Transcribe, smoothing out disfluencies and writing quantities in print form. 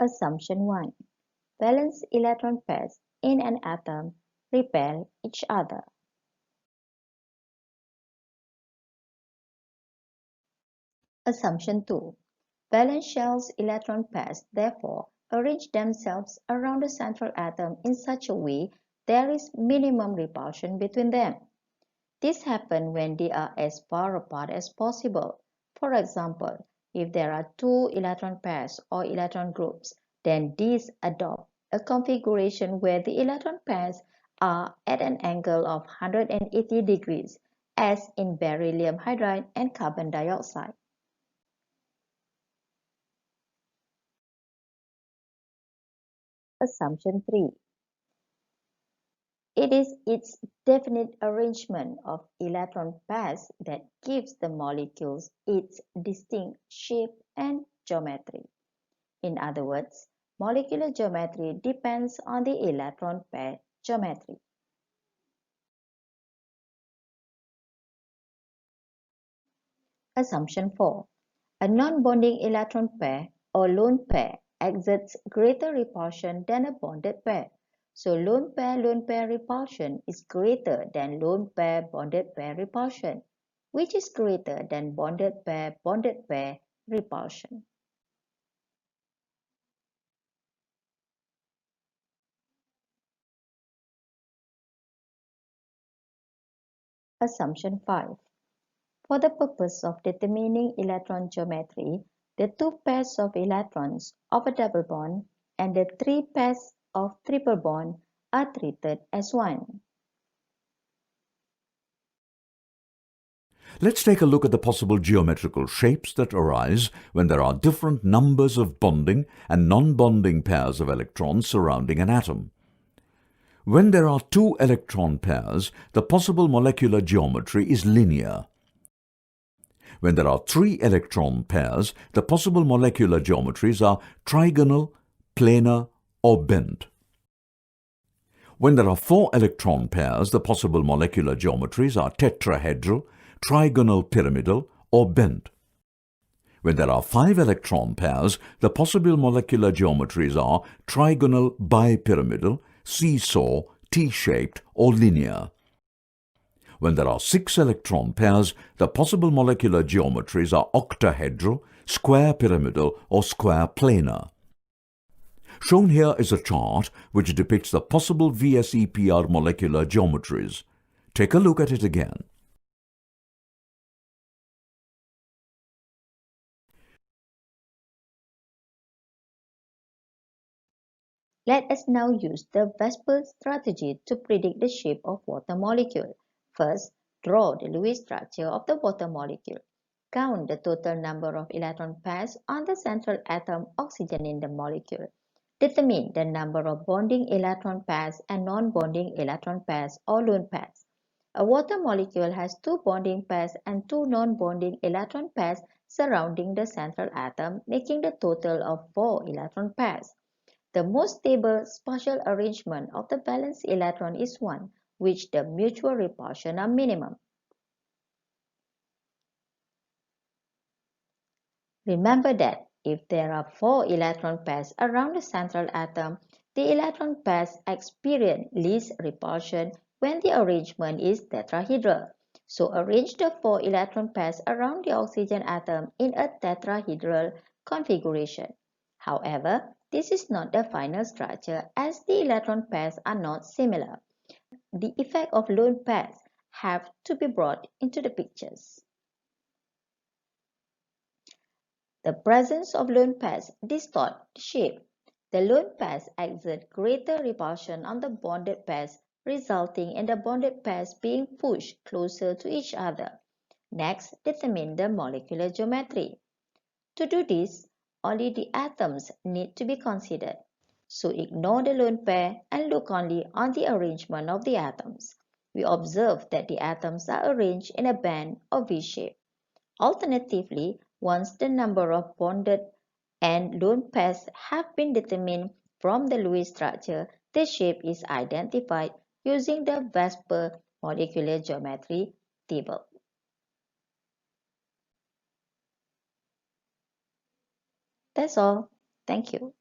Assumption 1. Valence electron pairs in an atom repel each other. Assumption 2. Valence shells electron pairs therefore arrange themselves around the central atom in such a way there is minimum repulsion between them. This happens when they are as far apart as possible. For example, if there are two electron pairs or electron groups, then these adopt a configuration where the electron pairs are at an angle of 180 degrees, as in beryllium hydride and carbon dioxide. Assumption 3. It is its definite arrangement of electron pairs that gives the molecules its distinct shape and geometry. In other words, molecular geometry depends on the electron pair geometry. Assumption 4. A non-bonding electron pair or lone pair exerts greater repulsion than a bonded pair. So lone pair repulsion is greater than lone pair bonded pair repulsion, which is greater than bonded pair repulsion. Assumption 5. For the purpose of determining electron geometry, the two pairs of electrons of a double bond and the three pairs of triple bond are treated as one. Let's take a look at the possible geometrical shapes that arise when there are different numbers of bonding and non-bonding pairs of electrons surrounding an atom. When there are two electron pairs, the possible molecular geometry is linear. When there are three electron pairs, the possible molecular geometries are trigonal, planar, or bent. When there are four electron pairs, the possible molecular geometries are tetrahedral, trigonal pyramidal, or bent. When there are five electron pairs, the possible molecular geometries are trigonal bipyramidal, seesaw, T-shaped, or linear. When there are six electron pairs, the possible molecular geometries are octahedral, square pyramidal, or square planar. Shown here is a chart which depicts the possible VSEPR molecular geometries. Take a look at it again. Let us now use the VSEPR strategy to predict the shape of water molecule. First, draw the Lewis structure of the water molecule. Count the total number of electron pairs on the central atom oxygen in the molecule. Determine the number of bonding electron pairs and non-bonding electron pairs or lone pairs. A water molecule has two bonding pairs and two non-bonding electron pairs surrounding the central atom, making the total of 4 electron pairs. The most stable spatial arrangement of the valence electron is one which the mutual repulsion are minimum. Remember that if there are 4 electron pairs around the central atom, the electron pairs experience least repulsion when the arrangement is tetrahedral. So arrange the 4 electron pairs around the oxygen atom in a tetrahedral configuration. However, this is not the final structure as the electron pairs are not similar. The effect of lone pairs have to be brought into the pictures. The presence of lone pairs distorts the shape. The lone pairs exert greater repulsion on the bonded pairs, resulting in the bonded pairs being pushed closer to each other. Next, determine the molecular geometry. To do this, only the atoms need to be considered. So ignore the lone pair and look only on the arrangement of the atoms. We observe that the atoms are arranged in a band or V shape. Alternatively, once the number of bonded and lone pairs have been determined from the Lewis structure, the shape is identified using the VSEPR molecular geometry table. That's all. Thank you.